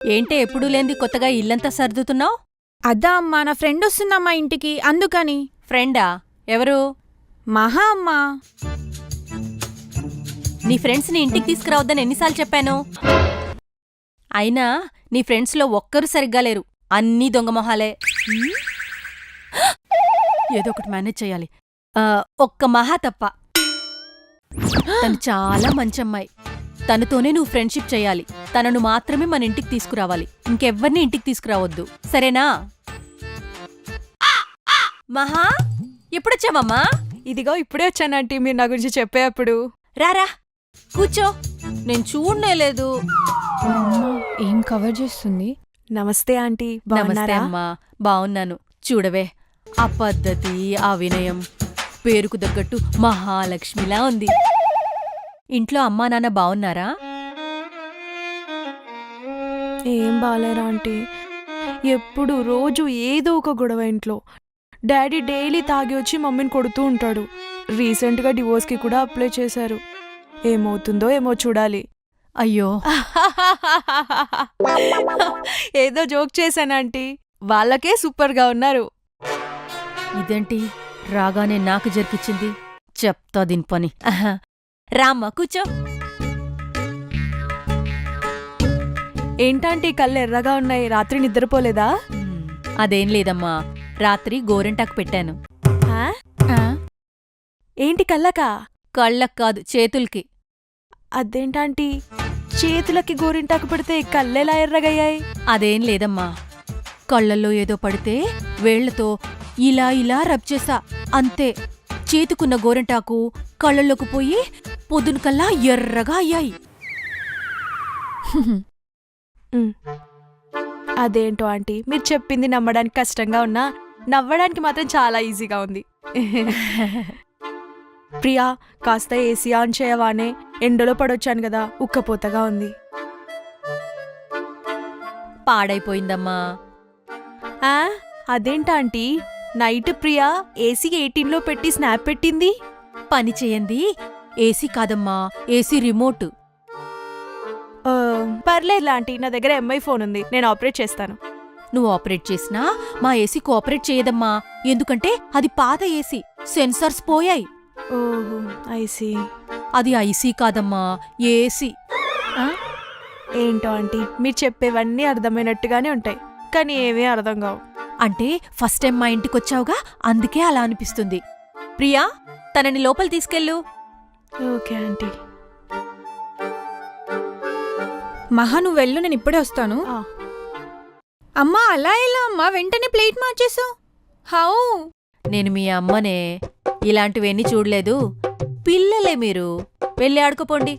ఏంటే ఎప్పుడూ లేంది కొత్తగా ఇల్లంతా సర్దుతున్నావ్? అద్దా అమ్మా, నా ఫ్రెండ్ వస్తుందమ్మా ఇంటికి, అందుకని. ఫ్రెండా? ఎవరు? మహా అమ్మా. నీ ఫ్రెండ్స్ ని ఇంటికి తీసుకురావద్దని ఎన్నిసార్లు చెప్పాను? అయినా నీ ఫ్రెండ్స్లో ఒక్కరు సరిగ్గా లేరు, అన్నీ దొంగమొహాలే. ఏదో ఒకటి మేనేజ్ చెయ్యాలి. ఒక్క మహా తప్ప. తను చాలా మంచమ్మాయి. తనతోనే నువ్వు ఫ్రెండ్షిప్ చెయ్యాలి. తనను మాత్రమే మన ఇంటికి తీసుకురావాలి, ఇంకెవ్వరిని ఇంటికి తీసుకురావద్దు, సరేనా? మహా, ఎప్పుడొచ్చావమ్మా? ఇదిగో ఇప్పుడే వచ్చానంటీ, మీరు నా గురించి చెప్పేప్పుడు. రారా కూర్చో, నేను చూడనేలేదు. ఏం కవర్ చేస్తుంది? నమస్తే ఆంటీ, నమస్తే అమ్మా, బావున్నాను. చూడవే, ఆ పద్ధతి, ఆ వినయం, పేరుకు తగ్గట్టు మహాలక్ష్మిలా ఉంది. ఇంట్లో అమ్మా నాన్న బావున్నారా? ఏం బాలేరా ఆంటీ, ఎప్పుడు రోజు ఏదో ఒక గొడవ ఇంట్లో. డాడీ డైలీ తాగి వచ్చి మమ్మీని కొడుతూ ఉంటాడు. రీసెంట్గా డివోర్స్కి కూడా అప్లై చేశారు. ఏమవుతుందో ఏమో చూడాలి. అయ్యో, ఏదో జోక్ చేశానంటీ, వాళ్ళకే సూపర్గా ఉన్నారు. ఇదేంటి రాగానే నాకు జరికిచ్చింది? చెప్తా దీని పని. రామ్మా కూర్చో. ఏంటంటే కళ్ళు ఎర్రగా ఉన్నాయి, రాత్రి నిద్రపోలేదా? అదేం లేదమ్మా, రాత్రి గోరింటాకు పెట్టాను. ఏంటి కళ్ళకా? కళ్ళకు కాదు, చేతుల్కి. అదేంటాంటీ, చేతులకి గోరింటాకు పెడితే కళ్ళెలా ఎర్రగయ్యాయి? అదేం లేదమ్మా, కళ్ళల్లో ఏదో పడితే వేళ్లతో ఇలా ఇలా రబ్ చేసా, అంతే. చేతుకున్న గోరింటాకు కళ్ళల్లోకి పోయి పొద్దునకల్లా ఎర్రగా అయ్యాయి. అదేంటో ఆంటీ, మీరు చెప్పింది నమ్మడానికి కష్టంగా ఉన్నా నవ్వడానికి మాత్రం చాలా ఈజీగా ఉంది. ప్రియా, కాస్త ఏసీ ఆన్ చేయవానే, ఎండలో పడొచ్చాను కదా, ఉక్కపోతగా ఉంది. పాడైపోయిందమ్మా. అదేంటాంటీ, నైట్ ప్రియా ఏసీ 18లో పెట్టి స్నాప్ పెట్టింది. పని చేయంది ఏసీ కాదమ్మా, ఏసీ రిమోట్. పర్లేదులా ఆంటీ, నా దగ్గర ఎంఐ ఫోన్ ఉంది, నేను ఆపరేట్ చేస్తాను. నువ్వు ఆపరేట్ చేసినా మా ఏసీ కోఆపరేట్ చేయదమ్మా, ఎందుకంటే అది పాత ఏసీ, సెన్సార్స్ పోయాయి. ఓహో, ఐసీ. అది ఐసీ కాదమ్మా, ఏసీ. ఏంటో ఆంటీ, మీరు చెప్పేవన్నీ అర్థమైనట్టుగానే ఉంటాయి, కానీ ఏమీ అర్థం కావు. అంటే ఫస్ట్ టైం మా ఇంటికొచ్చావుగా, అందుకే అలా అనిపిస్తుంది. ప్రియా, తనని లోపల తీసుకెళ్ళు. Okay aunty. మహా, నువ్వు వెళ్ళు, నేను ఇప్పుడే వస్తాను. అమ్మా, అలా ఎలా అమ్మా, వెంటనే ప్లేట్ మార్చేసావు? హౌ? నేను మీ అమ్మనే, ఇలాంటివన్నీ చూడలేదు. పిల్లలే మీరు, వెళ్ళి ఆడుకోపోండి.